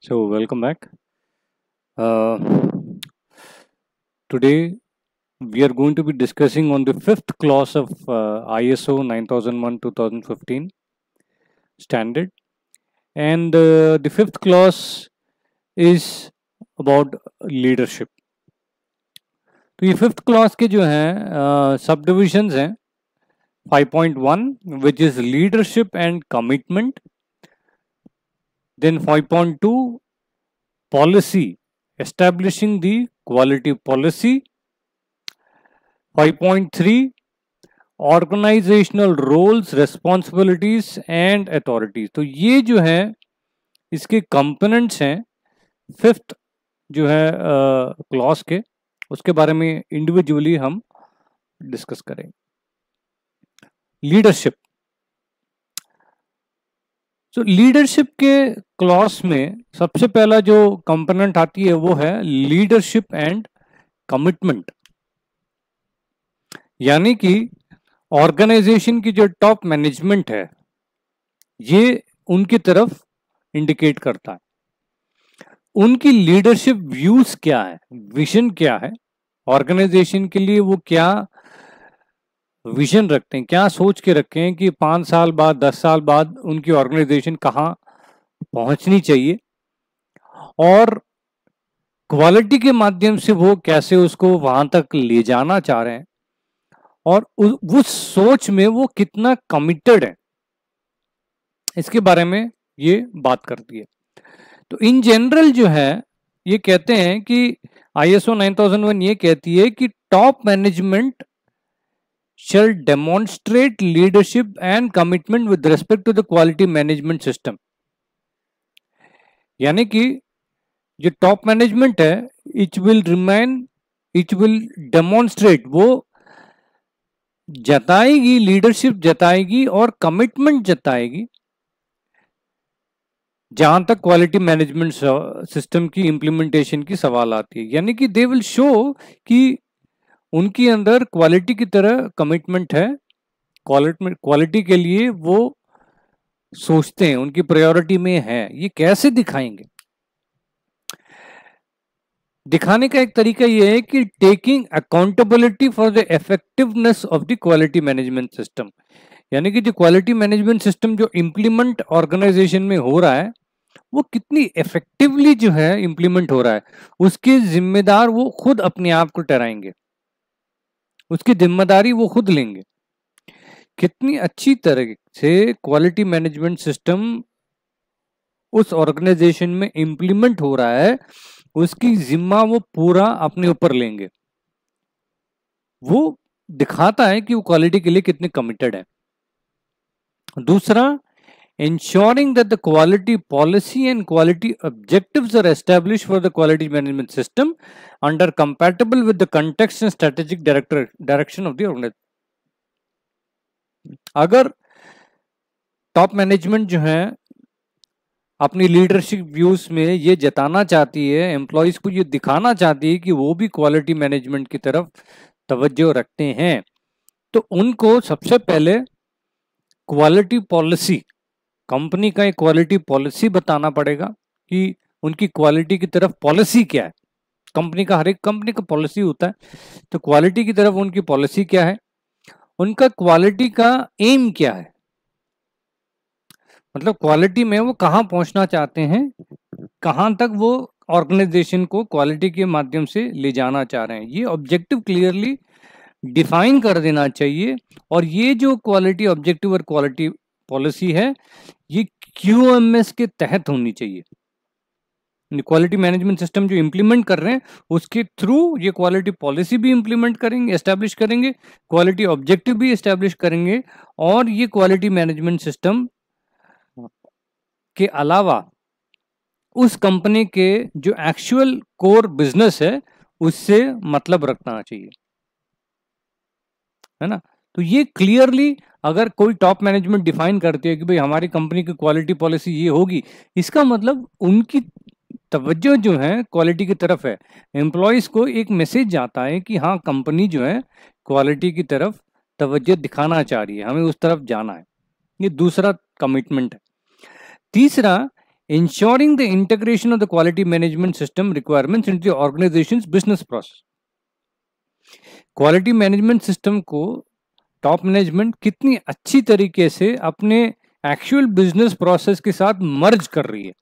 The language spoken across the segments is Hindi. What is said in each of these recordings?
So, welcome back. Uh, Today, we are going to be discussing on the fifth clause of ISO 9001 2015 standard. And the fifth clause is about leadership. तो ये फिफ्थ क्लॉज के जो हैं सब डिविजन्स हैं 5.1 which is leadership and commitment. Then 5.2 policy, establishing the quality policy. 5.3 organisational roles responsibilities and authorities. तो ये जो है इसके कंपोनेंट्स हैं फिफ्थ जो है क्लॉज के, उसके बारे में इंडिविजुअली हम डिस्कस करेंगे। लीडरशिप, तो लीडरशिप के क्लॉज में सबसे पहला जो कंपोनेंट आती है वो है लीडरशिप एंड कमिटमेंट, यानी कि ऑर्गेनाइजेशन की जो टॉप मैनेजमेंट है ये उनकी तरफ इंडिकेट करता है। उनकी लीडरशिप व्यूज क्या है, विजन क्या है, ऑर्गेनाइजेशन के लिए वो क्या विजन रखते हैं, क्या सोच के रखे हैं कि 5 साल बाद 10 साल बाद उनकी ऑर्गेनाइजेशन कहाँ पहुंचनी चाहिए, और क्वालिटी के माध्यम से वो कैसे उसको वहां तक ले जाना चाह रहे हैं, और उस सोच में वो कितना कमिटेड है, इसके बारे में ये बात करती है। तो इन जनरल जो है ये कहते हैं कि ISO 9001 ये कहती है कि top management shall demonstrate leadership and commitment with respect to the quality management system, यानी कि जो टॉप मैनेजमेंट है इट विल डेमोन्स्ट्रेट, वो जताएगी, लीडरशिप जताएगी और कमिटमेंट जताएगी जहां तक क्वालिटी मैनेजमेंट सिस्टम की इंप्लीमेंटेशन की सवाल आती है। यानी कि दे विल शो कि उनकी अंदर क्वालिटी की तरह कमिटमेंट है, क्वालिटी के लिए वो सोचते हैं, उनकी प्रायोरिटी में है। ये कैसे दिखाएंगे? दिखाने का एक तरीका यह है कि taking accountability for the effectiveness of the quality management system, यानी कि जो क्वालिटी मैनेजमेंट सिस्टम जो इंप्लीमेंट ऑर्गेनाइजेशन में हो रहा है वो कितनी इफेक्टिवली जो है इंप्लीमेंट हो रहा है, उसके जिम्मेदार वो खुद अपने आप को ठहराएंगे, उसकी जिम्मेदारी वो खुद लेंगे। कितनी अच्छी तरह से क्वालिटी मैनेजमेंट सिस्टम उस ऑर्गेनाइजेशन में इंप्लीमेंट हो रहा है, उसकी जिम्मा वो पूरा अपने ऊपर लेंगे। वो दिखाता है कि वो क्वालिटी के लिए कितने कमिटेड है। दूसरा, ensuring that the quality policy and quality objectives are established for the quality management system under compatible with the context and strategic direction of the organization. अगर टॉप मैनेजमेंट जो है अपनी लीडरशिप व्यूज में ये जताना चाहती है, एम्प्लॉयज को ये दिखाना चाहती है कि वो भी क्वालिटी मैनेजमेंट की तरफ तवज्जो रखते हैं, तो उनको सबसे पहले क्वालिटी पॉलिसी, कंपनी का एक क्वालिटी पॉलिसी बताना पड़ेगा कि उनकी क्वालिटी की तरफ पॉलिसी क्या है। कंपनी का, हर एक कंपनी का पॉलिसी होता है, तो क्वालिटी की तरफ उनकी पॉलिसी क्या है, उनका क्वालिटी का एम क्या है, मतलब क्वालिटी में वो कहां पहुंचना चाहते हैं, कहां तक वो ऑर्गेनाइजेशन को क्वालिटी के माध्यम से ले जाना चाह रहे हैं। ये ऑब्जेक्टिव क्लियरली डिफाइन कर देना चाहिए, और ये जो क्वालिटी ऑब्जेक्टिव और क्वालिटी पॉलिसी है ये QMS के तहत होनी चाहिए। क्वालिटी मैनेजमेंट सिस्टम जो इंप्लीमेंट कर रहे हैं उसके थ्रू ये क्वालिटी पॉलिसी भी इंप्लीमेंट करेंगे, एस्टैब्लिश करेंगे, क्वालिटी ऑब्जेक्टिव भी एस्टैब्लिश करेंगे, और ये क्वालिटी मैनेजमेंट सिस्टम के अलावा उस कंपनी के जो एक्चुअल कोर बिजनेस है उससे मतलब रखना चाहिए, है ना। तो ये क्लियरली अगर कोई टॉप मैनेजमेंट डिफाइन करती है कि भाई हमारी कंपनी की क्वालिटी पॉलिसी ये होगी, इसका मतलब उनकी तवज्जो जो है क्वालिटी की तरफ है। एम्प्लॉयज को एक मैसेज जाता है कि हाँ, कंपनी जो है क्वालिटी की तरफ तवज्जो दिखाना चाह रही है, हमें उस तरफ जाना है। ये दूसरा कमिटमेंट है। तीसरा, ensuring the integration of the quality management system requirements into the organization's business process. Quality management system को टॉप मैनेजमेंट कितनी अच्छी तरीके से अपने एक्चुअल बिजनेस प्रोसेस के साथ मर्ज कर रही है.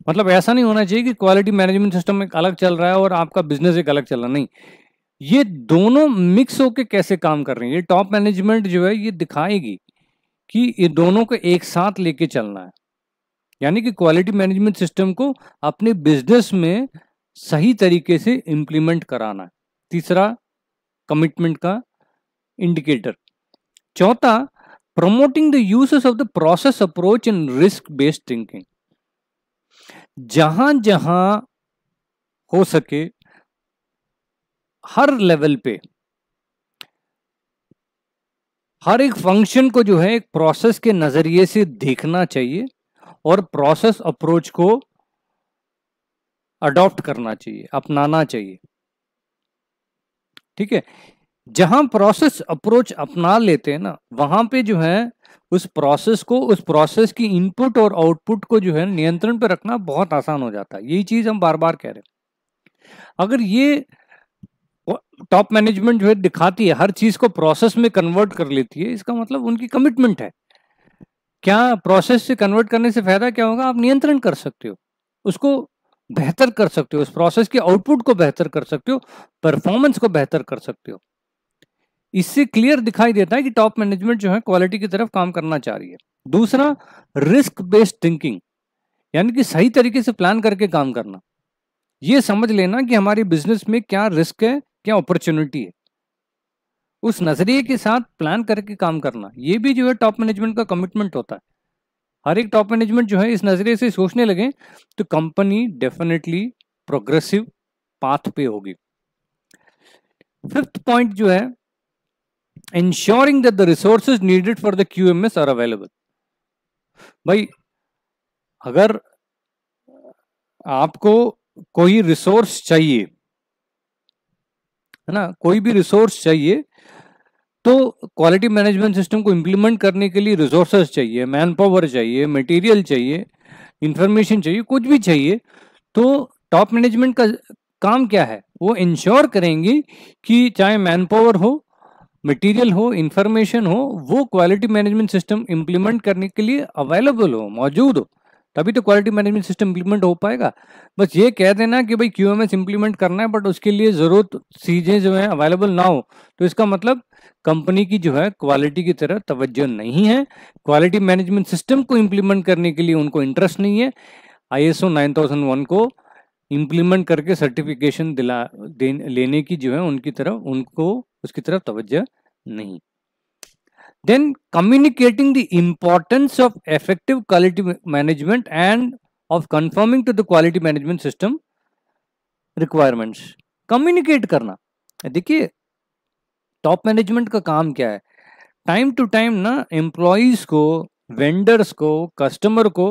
मतलब ऐसा नहीं होना चाहिए कि क्वालिटी मैनेजमेंट सिस्टम एक अलग चल रहा है और आपका बिजनेस एक अलग चल रहा है. नहीं, ये दोनों मिक्स होके कैसे काम कर रही है, ये टॉप मैनेजमेंट जो है ये दिखाएगी कि ये दोनों को एक साथ लेके चलना है. यानी कि क्वालिटी मैनेजमेंट सिस्टम को अपने बिजनेस में सही तरीके से इंप्लीमेंट कराना है. तीसरा, कमिटमेंट का इंडिकेटर. चौथा, promoting the uses of the process approach in risk based thinking. जहां जहां हो सके हर लेवल पे हर एक फंक्शन को जो है एक प्रोसेस के नजरिए से देखना चाहिए और प्रोसेस अप्रोच को अडॉप्ट करना चाहिए, अपनाना चाहिए. ठीक है, जहां प्रोसेस अप्रोच अपना लेते हैं ना, वहां पे जो है उस प्रोसेस को, उस प्रोसेस की इनपुट और आउटपुट को जो है नियंत्रण पे रखना बहुत आसान हो जाता है. यही चीज हम बार बार कह रहे हैं. अगर ये टॉप मैनेजमेंट जो है दिखाती है, हर चीज को प्रोसेस में कन्वर्ट कर लेती है, इसका मतलब उनकी कमिटमेंट है. क्या प्रोसेस से कन्वर्ट करने से फायदा क्या होगा? आप नियंत्रण कर सकते हो, उसको बेहतर कर सकते हो, उस प्रोसेस के आउटपुट को बेहतर कर सकते हो, परफॉर्मेंस को बेहतर कर सकते हो. इससे क्लियर दिखाई देता है कि टॉप मैनेजमेंट जो है क्वालिटी की तरफ काम करना चाह रही है. दूसरा, रिस्क बेस्ड थिंकिंग, यानी कि सही तरीके से प्लान करके काम करना. ये समझ लेना कि हमारे बिजनेस में क्या रिस्क है, क्या अपॉर्चुनिटी है, उस नजरिए के साथ प्लान करके काम करना. ये भी जो है टॉप मैनेजमेंट का कमिटमेंट होता है. हर एक टॉप मैनेजमेंट जो है इस नजरिए से सोचने लगे तो कंपनी डेफिनेटली प्रोग्रेसिव पाथ पे होगी. फिफ्थ पॉइंट जो है, ensuring that the resources needed for the QMS are available. भाई, अगर आपको कोई रिसोर्स चाहिए, है ना, कोई भी रिसोर्स चाहिए, तो क्वालिटी मैनेजमेंट सिस्टम को इंप्लीमेंट करने के लिए रिसोर्सेज चाहिए, मैन पावर चाहिए, मटेरियल चाहिए, इंफॉर्मेशन चाहिए, कुछ भी चाहिए. तो टॉप मैनेजमेंट का काम क्या है? वो इंश्योर करेंगे कि चाहे मैन पावर हो, मटेरियल हो, इंफॉर्मेशन हो, वो क्वालिटी मैनेजमेंट सिस्टम इंप्लीमेंट करने के लिए अवेलेबल हो, मौजूद हो, तभी तो क्वालिटी मैनेजमेंट सिस्टम इंप्लीमेंट हो पाएगा. बस ये कह देना कि भाई QMS इंप्लीमेंट करना है बट उसके लिए जरूरत चीजें जो है अवेलेबल ना हो, तो इसका मतलब कंपनी की जो है क्वालिटी की तरफ तवज्जो नहीं है, क्वालिटी मैनेजमेंट सिस्टम को इंप्लीमेंट करने के लिए उनको इंटरेस्ट नहीं है, ISO 9001 को इंप्लीमेंट करके सर्टिफिकेशन लेने की जो है उनको उसकी तरफ तवज्जो नहीं. Then communicating the importance of effective quality management and of conforming to the quality management system requirements. Communicate करना. देखिए, टॉप मैनेजमेंट का काम क्या है? टाइम टू टाइम ना एम्प्लॉइज को, वेंडर्स को, कस्टमर को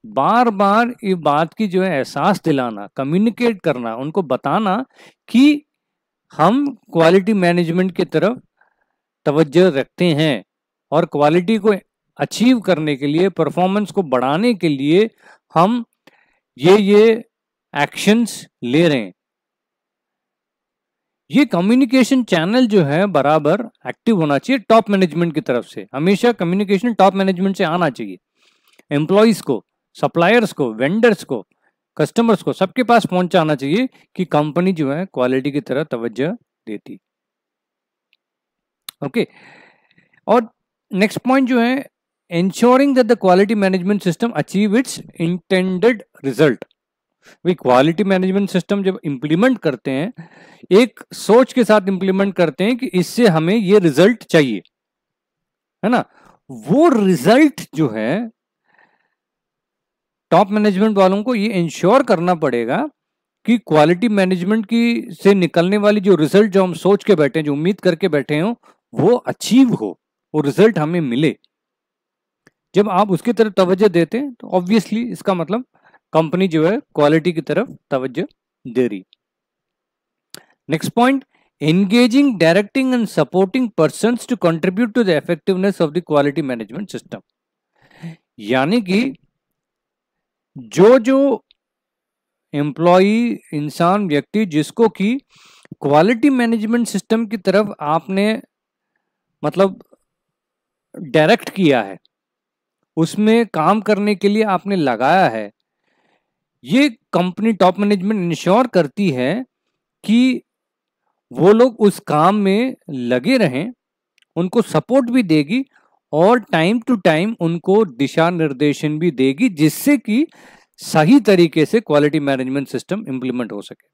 बार बार ये बात की जो है एहसास दिलाना, कम्युनिकेट करना, उनको बताना कि हम क्वालिटी मैनेजमेंट की तरफ तवज्जो रखते हैं और क्वालिटी को अचीव करने के लिए, परफॉर्मेंस को बढ़ाने के लिए हम ये एक्शंस ले रहे हैं. ये कम्युनिकेशन चैनल जो है बराबर एक्टिव होना चाहिए टॉप मैनेजमेंट की तरफ से. हमेशा कम्युनिकेशन टॉप मैनेजमेंट से आना चाहिए. एम्प्लॉइज को, सप्लायर्स को, वेंडर्स को, कस्टमर्स को, सबके पास पहुंचाना चाहिए कि कंपनी जो है क्वालिटी की तरफ तवज्जो देती. ओके. और नेक्स्ट पॉइंट जो है, ensuring that the quality management system achieve its intended result. भाई, क्वालिटी मैनेजमेंट सिस्टम जब इंप्लीमेंट करते हैं, एक सोच के साथ इंप्लीमेंट करते हैं कि इससे हमें ये रिजल्ट चाहिए, है ना. वो रिजल्ट जो है टॉप मैनेजमेंट वालों को ये इंश्योर करना पड़ेगा कि क्वालिटी मैनेजमेंट की से निकलने वाली जो रिजल्ट, जो हम सोच के बैठे हैं, जो उम्मीद करके बैठे हो, वो अचीव हो, वो रिजल्ट हमें मिले. जब आप उसकी तरफ तवज्जो देते हैं तो ऑब्वियसली इसका मतलब कंपनी जो है क्वालिटी की तरफ तवज्जो दे रही. Next point, engaging, directing and supporting persons to contribute to the effectiveness of the quality management system. यानी कि जो जो एम्प्लॉई, इंसान, व्यक्ति जिसको कि क्वालिटी मैनेजमेंट सिस्टम की तरफ आपने मतलब डायरेक्ट किया है, उसमें काम करने के लिए आपने लगाया है, ये कंपनी टॉप मैनेजमेंट इंश्योर करती है कि वो लोग उस काम में लगे रहें, उनको सपोर्ट भी देगी और टाइम टू टाइम उनको दिशा निर्देशन भी देगी, जिससे कि सही तरीके से क्वालिटी मैनेजमेंट सिस्टम इंप्लीमेंट हो सके।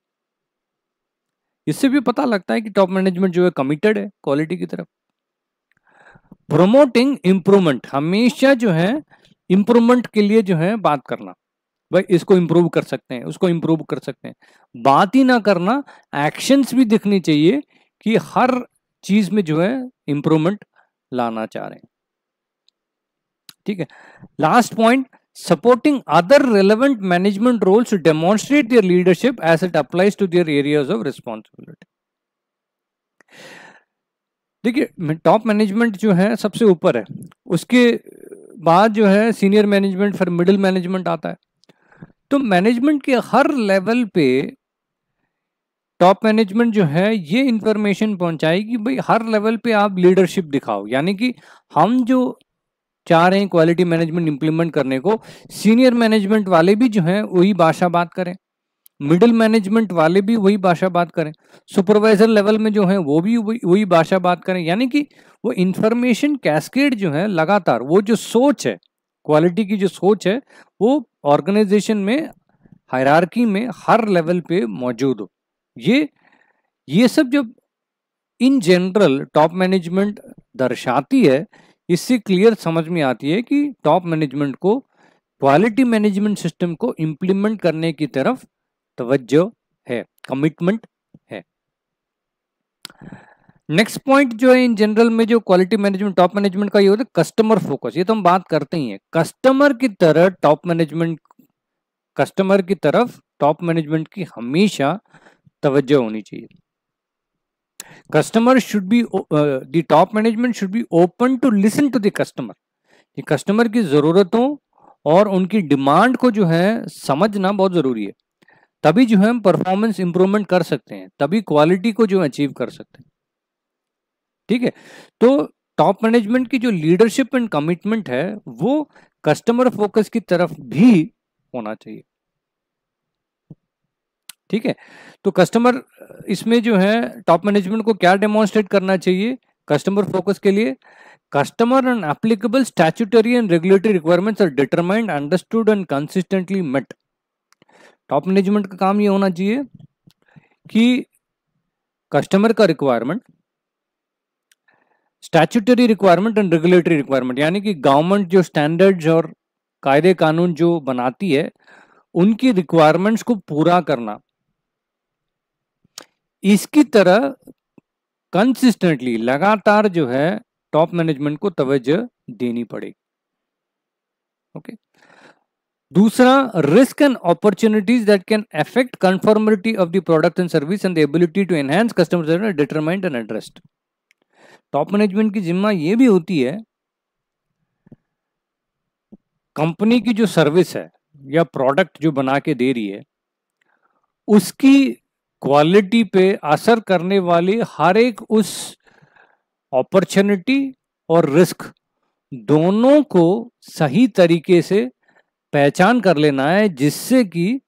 इससे भी पता लगता है कि टॉप मैनेजमेंट जो है कमिटेड है क्वालिटी की तरफ। प्रोमोटिंग इंप्रूवमेंट, हमेशा जो है इंप्रूवमेंट के लिए जो है बात करना, भाई इसको इंप्रूव कर सकते हैं, उसको इंप्रूव कर सकते हैं, बात ही ना करना, एक्शंस भी दिखनी चाहिए कि हर चीज में जो है इंप्रूवमेंट लाना चाह रहे हैं। ठीक है, last point, supporting other relevant management roles to demonstrate their leadership as it applies to their areas of responsibility. देखिए, टॉप मैनेजमेंट जो है सबसे ऊपर है, उसके बाद जो है सीनियर मैनेजमेंट, फिर मिडिल मैनेजमेंट आता है। तो मैनेजमेंट के हर लेवल पे टॉप मैनेजमेंट जो है ये इंफॉर्मेशन पहुंचाएगी, भाई हर लेवल पे आप लीडरशिप दिखाओ, यानी कि हम जो चाह रहे हैं क्वालिटी मैनेजमेंट इंप्लीमेंट करने को, सीनियर मैनेजमेंट वाले भी जो है वही भाषा बात करें, मिडिल मैनेजमेंट वाले भी वही भाषा बात करें, सुपरवाइजर लेवल में जो है वो भी वही भाषा बात करें, यानी कि वो इंफॉर्मेशन कैस्केड जो है लगातार, वो जो सोच है, क्वालिटी की जो सोच है, वो ऑर्गेनाइजेशन में हायरार्की में हर लेवल पे मौजूद हो। ये सब जब इन जनरल टॉप मैनेजमेंट दर्शाती है, इससे क्लियर समझ में आती है कि टॉप मैनेजमेंट को क्वालिटी मैनेजमेंट सिस्टम को इंप्लीमेंट करने की तरफ तवज्जो है, कमिटमेंट है। नेक्स्ट पॉइंट जो है इन जनरल में जो क्वालिटी मैनेजमेंट टॉप मैनेजमेंट का ये होता है कस्टमर फोकस। ये तो हम बात करते ही हैं, कस्टमर की तरह टॉप मैनेजमेंट, कस्टमर की तरफ टॉप मैनेजमेंट की हमेशा तवज्जो होनी चाहिए। Customer should be, the top management should be open to listen to the customer. ये कस्टमर की जरूरतों और उनकी डिमांड को जो है समझना बहुत जरूरी है, तभी जो है हम परफॉर्मेंस इंप्रूवमेंट कर सकते हैं, तभी क्वालिटी को जो अचीव कर सकते हैं। ठीक है, तो टॉप मैनेजमेंट की जो लीडरशिप एंड कमिटमेंट है वो कस्टमर फोकस की तरफ भी होना चाहिए। ठीक है, तो कस्टमर, इसमें जो है टॉप मैनेजमेंट को क्या डेमोन्स्ट्रेट करना चाहिए कस्टमर फोकस के लिए? Customer and applicable statutory and regulatory requirements are determined, understood and consistently met. Top management का काम ये होना चाहिए कि कस्टमर का requirement, statutory requirement and regulatory requirement, यानी कि गवर्नमेंट जो स्टैंडर्ड्स और कायदे कानून जो बनाती है उनकी रिक्वायरमेंट्स को पूरा करना, इसकी तरह कंसिस्टेंटली लगातार जो है टॉप मैनेजमेंट को तवज्जो देनी पड़ेगी। ओके, दूसरा, risk and opportunities that can affect conformity of the product and service and the ability to enhance customer service determined and addressed. Top management की जिम्मा ये भी होती है, कंपनी की जो सर्विस है या प्रोडक्ट जो बना के दे रही है उसकी क्वालिटी पे असर करने वाली हर एक उस अपॉर्चुनिटी और रिस्क दोनों को सही तरीके से पहचान कर लेना है, जिससे कि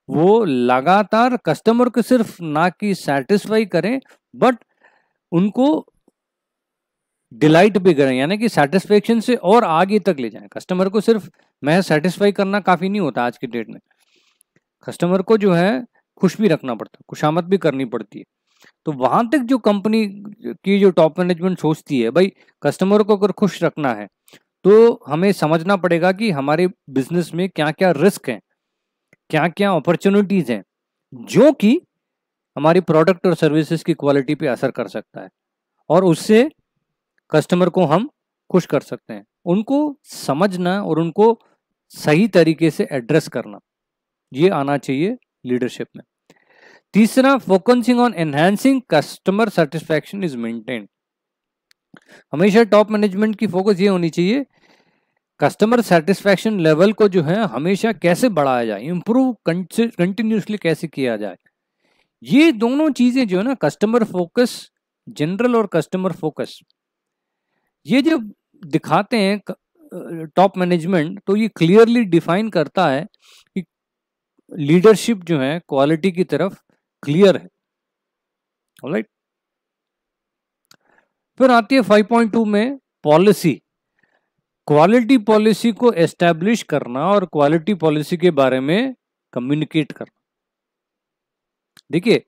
वो लगातार कस्टमर को सिर्फ ना कि सेटिस्फाई करें बट उनको डिलाइट भी करें, यानी कि सेटिस्फेक्शन से और आगे तक ले जाएं। कस्टमर को सिर्फ मैं सेटिस्फाई करना काफी नहीं होता, आज की डेट में कस्टमर को जो है खुश भी रखना पड़ता है, खुशामद भी करनी पड़ती है। तो वहां तक जो कंपनी की जो टॉप मैनेजमेंट सोचती है, भाई कस्टमर को अगर खुश रखना है तो हमें समझना पड़ेगा कि हमारे बिजनेस में क्या क्या रिस्क हैं, क्या क्या अपॉर्चुनिटीज हैं जो कि हमारी प्रोडक्ट और सर्विसेज की क्वालिटी पे असर कर सकता है और उससे कस्टमर को हम खुश कर सकते हैं। उनको समझना और उनको सही तरीके से एड्रेस करना, ये आना चाहिए लीडरशिप में। तीसरा, focusing on enhancing customer satisfaction is maintain. हमेशा टॉप मैनेजमेंट की फोकस ये होनी चाहिए कस्टमर सेटिस्फैक्शन लेवल को जो है हमेशा कैसे बढ़ाया जाए, इंप्रूव कंटिन्यूसली कैसे किया जाए, ये दोनों चीजें जो है ना, कस्टमर फोकस जनरल और कस्टमर फोकस, ये जब दिखाते हैं टॉप मैनेजमेंट, तो ये क्लियरली डिफाइन करता है कि लीडरशिप जो है क्वालिटी की तरफ क्लियर है। ऑलराइट, फिर आती है 5.2 में पॉलिसी। क्वालिटी पॉलिसी को एस्टैब्लिश करना और क्वालिटी पॉलिसी के बारे में कम्युनिकेट करना। देखिए,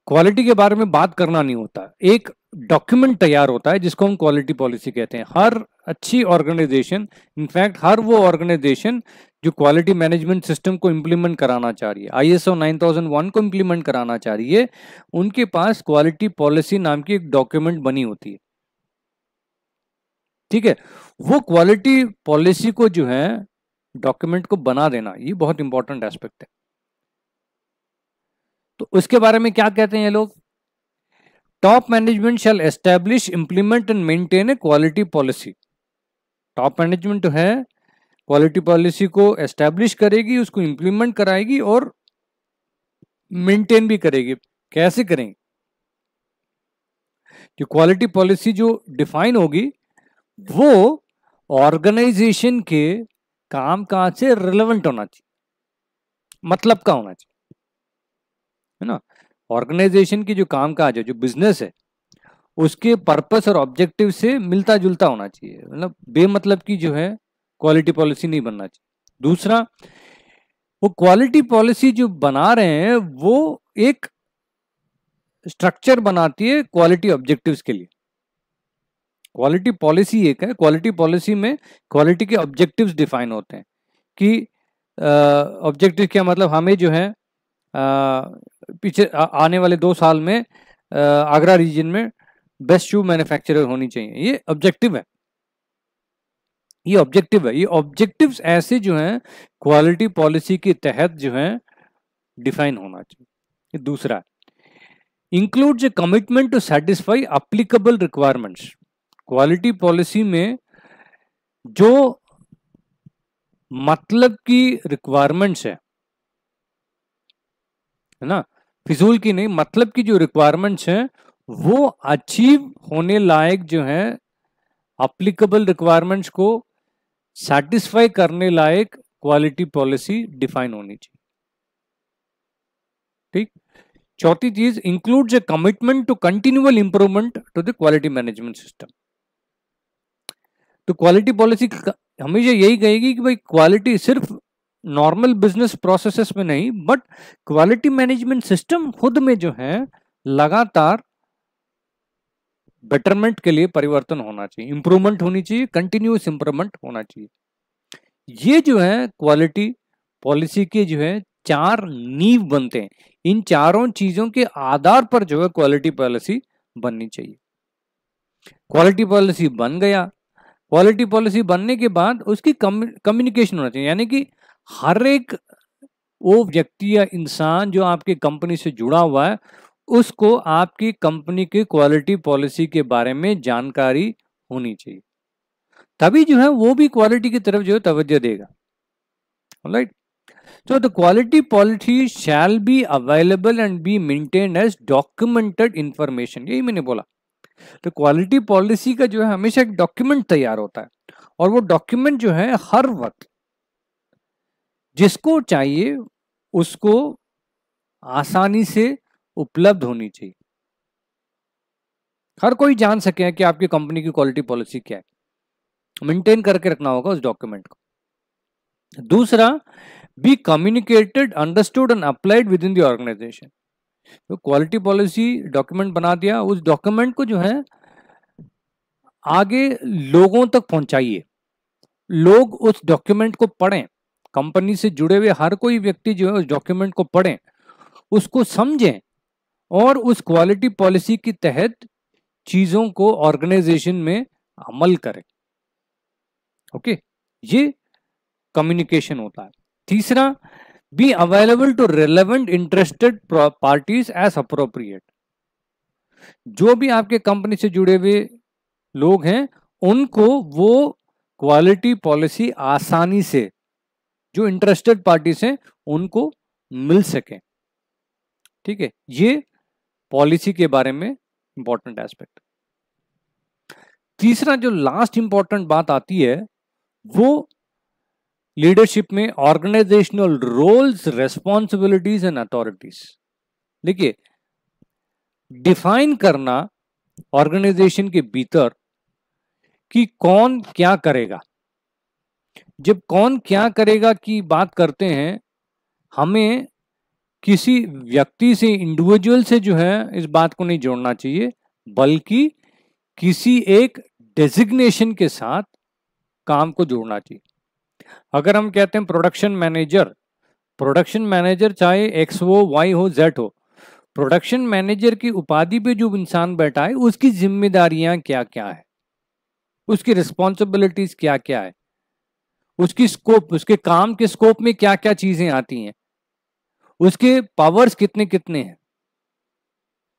क्वालिटी के बारे में बात करना नहीं होता, एक डॉक्यूमेंट तैयार होता है जिसको हम क्वालिटी पॉलिसी कहते हैं। हर अच्छी ऑर्गेनाइजेशन, इनफैक्ट हर वो ऑर्गेनाइजेशन जो क्वालिटी मैनेजमेंट सिस्टम को इंप्लीमेंट कराना चाह रही है, ISO 9001 को इंप्लीमेंट कराना चाह रही है, उनके पास क्वालिटी पॉलिसी नाम की एक डॉक्यूमेंट बनी होती है। ठीक है, वो क्वालिटी पॉलिसी को जो है डॉक्यूमेंट को बना देना, ये बहुत इंपॉर्टेंट एस्पेक्ट है। तो उसके बारे में क्या कहते हैं ये लोग? Top management shall establish, implement and maintain a quality policy. Top management जो है क्वालिटी पॉलिसी को एस्टैब्लिश करेगी, उसको इंप्लीमेंट कराएगी और मेंटेन भी करेगी। कैसे करेंगे? जो क्वालिटी पॉलिसी जो डिफाइन होगी वो ऑर्गेनाइजेशन के कामकाज से रिलेवेंट होना चाहिए, मतलब का होना चाहिए, है ना। ऑर्गेनाइजेशन की जो कामकाज है, जो बिजनेस है, उसके पर्पस और ऑब्जेक्टिव से मिलता जुलता होना चाहिए, मतलब बेमतलब की जो है क्वालिटी पॉलिसी नहीं बनना चाहिए। दूसरा, वो क्वालिटी पॉलिसी जो बना रहे हैं वो एक स्ट्रक्चर बनाती है क्वालिटी ऑब्जेक्टिव्स के लिए। क्वालिटी पॉलिसी एक है, क्वालिटी पॉलिसी में क्वालिटी के ऑब्जेक्टिव्स डिफाइन होते हैं कि ऑब्जेक्टिव क्या मतलब, हमें जो है पीछे आने वाले 2 साल में आगरा रीजन में बेस्ट शू मैन्युफैक्चरर होनी चाहिए, ये ऑब्जेक्टिव है। ये ऑब्जेक्टिव्स ऐसे जो हैं क्वालिटी पॉलिसी के तहत जो है डिफाइन होना चाहिए। दूसरा, includes a commitment to satisfy applicable requirements. Quality policy में जो मतलब की रिक्वायरमेंट्स है ना, फिजूल की नहीं, मतलब की जो रिक्वायरमेंट्स हैं वो अचीव होने लायक जो है, एप्लीकेबल रिक्वायरमेंट्स को सैटिस्फाई करने लायक क्वालिटी पॉलिसी डिफाइन होनी चाहिए। ठीक। चौथी चीज, includes a commitment to continual improvement to the quality management system. तो क्वालिटी पॉलिसी हमेशा यही कहेगी कि भाई क्वालिटी सिर्फ नॉर्मल बिजनेस प्रोसेसेस में नहीं, बट क्वालिटी मैनेजमेंट सिस्टम खुद में जो है लगातार बेटरमेंट के लिए परिवर्तन होना चाहिए, इंप्रूवमेंट होनी चाहिए, कंटिन्यूअस इंप्रूवमेंट होना चाहिए। ये जो है क्वालिटी पॉलिसी के जो है 4 नींव बनते हैं। इन चारों चीजों के आधार पर जो है क्वालिटी पॉलिसी बननी चाहिए। क्वालिटी पॉलिसी बन गया, क्वालिटी पॉलिसी बनने के बाद उसकी कम्युनिकेशन होना चाहिए, यानी कि हर एक वो व्यक्ति या इंसान जो आपकी कंपनी से जुड़ा हुआ है उसको आपकी कंपनी की क्वालिटी पॉलिसी के बारे में जानकारी होनी चाहिए, तभी जो है वो भी क्वालिटी की तरफ जो है तवज्जो देगा। Alright, so the quality policy shall be available and be maintained as documented information, यही मैंने बोला। तो क्वालिटी पॉलिसी का जो है हमेशा एक डॉक्यूमेंट तैयार होता है और वो डॉक्यूमेंट जो है हर वक्त जिसको चाहिए उसको आसानी से उपलब्ध होनी चाहिए, हर कोई जान सके कि आपकी कंपनी की क्वालिटी पॉलिसी क्या है, मेंटेन करके रखना होगा उस डॉक्यूमेंट को। दूसरा, be communicated, understood and applied within the organization. तो क्वालिटी पॉलिसी डॉक्यूमेंट बना दिया, उस डॉक्यूमेंट को जो है आगे लोगों तक पहुंचाइए, लोग उस डॉक्यूमेंट को पढ़ें, कंपनी से जुड़े हुए हर कोई व्यक्ति जो है उस डॉक्यूमेंट को पढ़ें, उसको समझें और उस क्वालिटी पॉलिसी के तहत चीजों को ऑर्गेनाइजेशन में अमल करें। ओके, ये कम्युनिकेशन होता है। तीसरा, be available to relevant interested parties as appropriate. जो भी आपके कंपनी से जुड़े हुए लोग हैं उनको वो क्वालिटी पॉलिसी आसानी से जो इंटरेस्टेड पार्टीज हैं उनको मिल सके। ठीक है, ये पॉलिसी के बारे में इंपॉर्टेंट एस्पेक्ट। तीसरा जो लास्ट इंपॉर्टेंट बात आती है वो लीडरशिप में organizational roles, responsibilities and authorities. देखिए, डिफाइन करना ऑर्गेनाइजेशन के भीतर कि कौन क्या करेगा। जब कौन क्या करेगा की बात करते हैं, हमें किसी व्यक्ति से, इंडिविजुअल से जो है इस बात को नहीं जोड़ना चाहिए, बल्कि किसी एक डेजिग्नेशन के साथ काम को जोड़ना चाहिए। अगर हम कहते हैं प्रोडक्शन मैनेजर चाहे एक्स हो, वाई हो, जेड हो, प्रोडक्शन मैनेजर की उपाधि पे जो इंसान बैठा है उसकी जिम्मेदारियां क्या क्या है, उसकी रिस्पॉन्सिबिलिटीज क्या क्या है, उसकी स्कोप, उसके काम के स्कोप में क्या क्या चीजें आती हैं, उसके पावर्स कितने कितने हैं,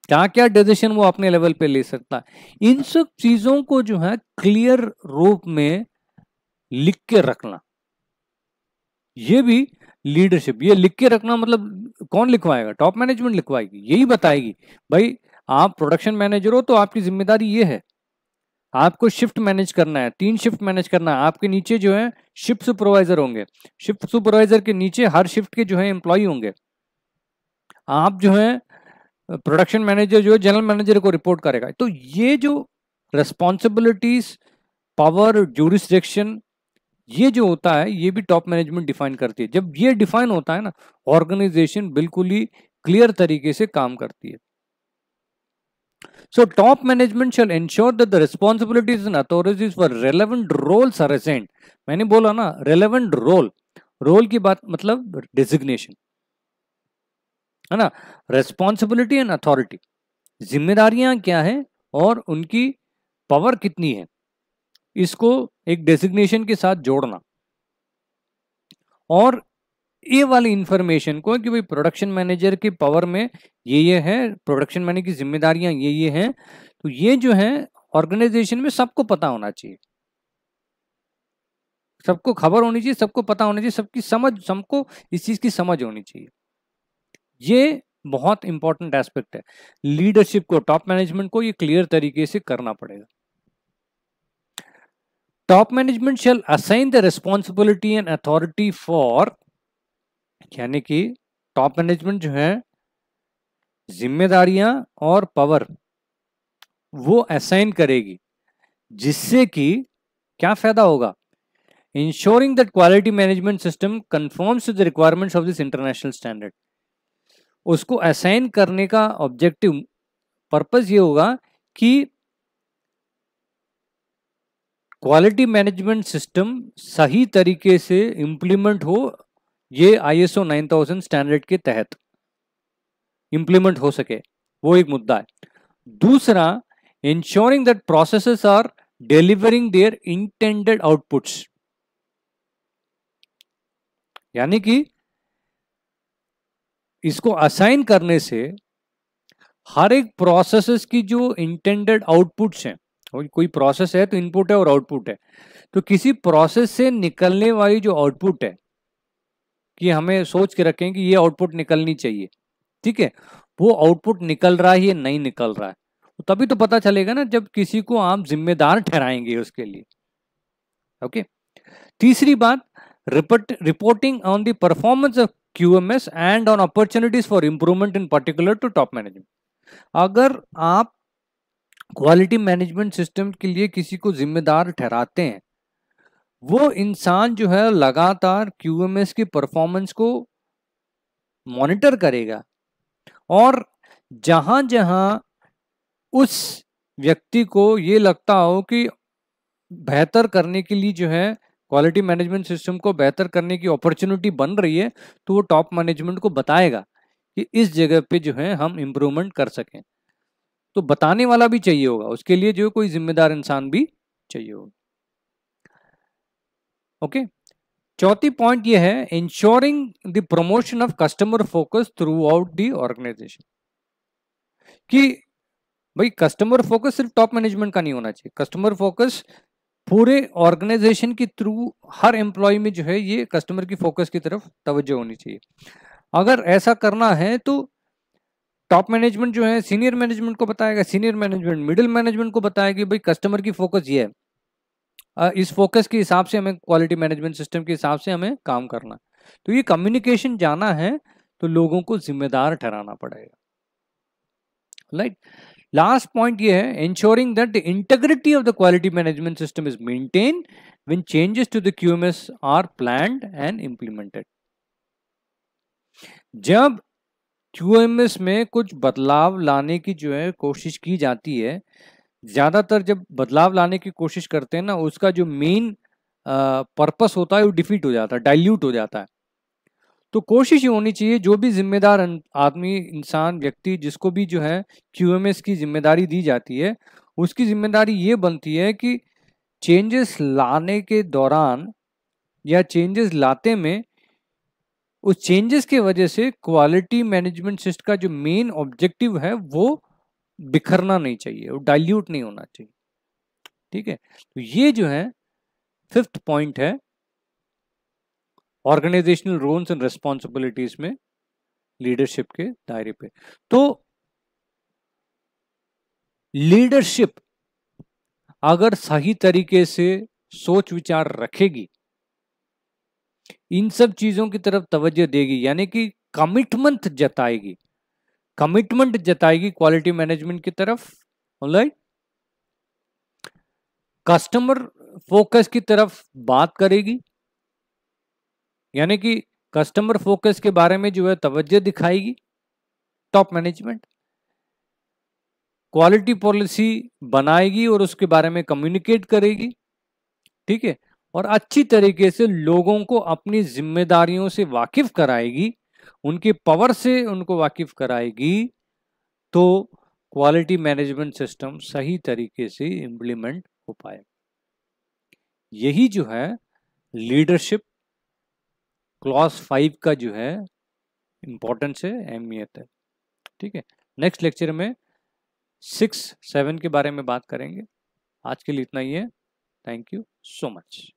क्या क्या डिसीजन वो अपने लेवल पे ले सकता है। इन सब चीजों को जो है क्लियर रूप में लिख के रखना, ये भी लीडरशिप। ये लिख के रखना मतलब कौन लिखवाएगा? टॉप मैनेजमेंट लिखवाएगी, यही बताएगी भाई आप प्रोडक्शन मैनेजर हो तो आपकी जिम्मेदारी ये है, आपको शिफ्ट मैनेज करना है, 3 शिफ्ट मैनेज करना है, आपके नीचे जो है शिफ्ट सुपरवाइजर होंगे, शिफ्ट सुपरवाइजर के नीचे हर शिफ्ट के जो है एम्प्लॉय होंगे, आप जो है प्रोडक्शन मैनेजर जो है जनरल मैनेजर को रिपोर्ट करेगा। तो ये जो रेस्पॉन्सिबिलिटीज, पावर, ज्यूरिसडिक्शन, ये जो होता है ये भी टॉप मैनेजमेंट डिफाइन करती है। जब ये डिफाइन होता है ना, ऑर्गेनाइजेशन बिल्कुल ही क्लियर तरीके से काम करती है। So top management shall ensure that the responsibilities and authorities for relevant roles are assigned. मैंने बोला ना relevant रोल की बात मतलब डेजिग्नेशन है ना, रेस्पॉन्सिबिलिटी एंड अथॉरिटी, जिम्मेदारियां क्या है और उनकी पावर कितनी है, इसको एक डेजिग्नेशन के साथ जोड़ना। और ये वाली इंफॉर्मेशन को कि भाई प्रोडक्शन मैनेजर की पावर में ये है, प्रोडक्शन मैनेजर की जिम्मेदारियां ये हैं, तो ये जो है ऑर्गेनाइजेशन में सबको पता होना चाहिए, सबको खबर होनी चाहिए, सबको पता होना चाहिए, सबकी समझ, सबको इस चीज की समझ होनी चाहिए। ये बहुत इंपॉर्टेंट एस्पेक्ट है। लीडरशिप को, टॉप मैनेजमेंट को ये क्लियर तरीके से करना पड़ेगा। Top management shall assign the responsibility and authority for, यानी कि टॉप मैनेजमेंट जो है जिम्मेदारियां और पावर वो असाइन करेगी, जिससे कि क्या फायदा होगा? Ensuring that quality management system conforms to the requirements of this international standard. उसको असाइन करने का ऑब्जेक्टिव, पर्पस ये होगा कि क्वालिटी मैनेजमेंट सिस्टम सही तरीके से इंप्लीमेंट हो, ये ISO 9000 स्टैंडर्ड के तहत इंप्लीमेंट हो सके, वो एक मुद्दा है। दूसरा, ensuring that processes are delivering their intended outputs, यानी कि इसको असाइन करने से हर एक प्रोसेसेस की जो इंटेंडेड आउटपुट्स हैं, कोई प्रोसेस है तो इनपुट है और आउटपुट है, तो किसी प्रोसेस से निकलने वाली जो आउटपुट है कि हमें सोच के रखें कि ये आउटपुट निकलनी चाहिए, ठीक है, वो आउटपुट निकल रहा है या नहीं निकल रहा है, तो तभी तो पता चलेगा ना जब किसी को आप जिम्मेदार ठहराएंगे उसके लिए। ओके, तीसरी बात, reporting on the performance of QMS and on opportunities for improvement in particular to top management. अगर आप क्वालिटी मैनेजमेंट सिस्टम के लिए किसी को जिम्मेदार ठहराते हैं, वो इंसान जो है लगातार QMS की परफॉर्मेंस को मॉनिटर करेगा, और जहां जहां उस व्यक्ति को ये लगता हो कि बेहतर करने के लिए जो है क्वालिटी मैनेजमेंट सिस्टम को बेहतर करने की अपॉर्चुनिटी बन रही है, तो वो टॉप मैनेजमेंट को बताएगा कि इस जगह पे जो है हम इंप्रूवमेंट कर सकें। तो बताने वाला भी चाहिए होगा, उसके लिए जो कोई जिम्मेदार इंसान भी चाहिए होगा। ओके, चौथी पॉइंट ये है, ensuring the promotion of customer focus throughout the organization, कि भाई कस्टमर फोकस सिर्फ टॉप मैनेजमेंट का नहीं होना चाहिए, कस्टमर फोकस पूरे ऑर्गेनाइजेशन के थ्रू हर एम्प्लॉय में जो है ये कस्टमर की फोकस की तरफ तवज्जो होनी चाहिए। अगर ऐसा करना है तो टॉप मैनेजमेंट जो है सीनियर मैनेजमेंट को बताएगा, सीनियर मैनेजमेंट मिडिल मैनेजमेंट को बताएगा भाई कस्टमर की फोकस ये है, इस फोकस के हिसाब से हमें क्वालिटी मैनेजमेंट सिस्टम के हिसाब से हमें काम करना। तो ये कम्युनिकेशन जाना है तो लोगों को जिम्मेदार ठहराना पड़ेगा। राइट, लास्ट पॉइंट ये है, ensuring that the integrity of the quality management system is maintained when changes to the QMS are planned and implemented। जब QMS में कुछ बदलाव लाने की जो है कोशिश की जाती है, ज्यादातर जब बदलाव लाने की कोशिश करते हैं ना, उसका जो मेन पर्पस होता है वो डिफीट हो जाता है, डाइल्यूट हो जाता है। तो कोशिश ये होनी चाहिए जो भी जिम्मेदार आदमी, इंसान, व्यक्ति जिसको भी जो है QMS की जिम्मेदारी दी जाती है, उसकी जिम्मेदारी ये बनती है कि चेंजेस लाने के दौरान या चेंजेस लाते में उस चेंजेस के वजह से क्वालिटी मैनेजमेंट सिस्टम का जो मेन ऑब्जेक्टिव है वो बिखरना नहीं चाहिए, वो डाइल्यूट नहीं होना चाहिए। ठीक है, तो ये जो है 5th पॉइंट है ऑर्गेनाइजेशनल रोल्स एंड रिस्पॉन्सिबिलिटीज में लीडरशिप के दायरे पे। तो लीडरशिप अगर सही तरीके से सोच विचार रखेगी, इन सब चीजों की तरफ तवज्जो देगी, यानी कि कमिटमेंट जताएगी क्वालिटी मैनेजमेंट की तरफ, ऑलराइट, कस्टमर फोकस की तरफ बात करेगी, यानी कि कस्टमर फोकस के बारे में जो है तवज्जो दिखाएगी टॉप मैनेजमेंट, क्वालिटी पॉलिसी बनाएगी और उसके बारे में कम्युनिकेट करेगी। ठीक है, और अच्छी तरीके से लोगों को अपनी जिम्मेदारियों से वाकिफ कराएगी, उनके पावर से उनको वाकिफ कराएगी, तो क्वालिटी मैनेजमेंट सिस्टम सही तरीके से इंप्लीमेंट हो पाए। यही जो है लीडरशिप क्लॉज 5 का जो है इंपॉर्टेंस है, अहमियत है। ठीक है, नेक्स्ट लेक्चर में 6, 7 के बारे में बात करेंगे। आज के लिए इतना ही है। Thank you so much.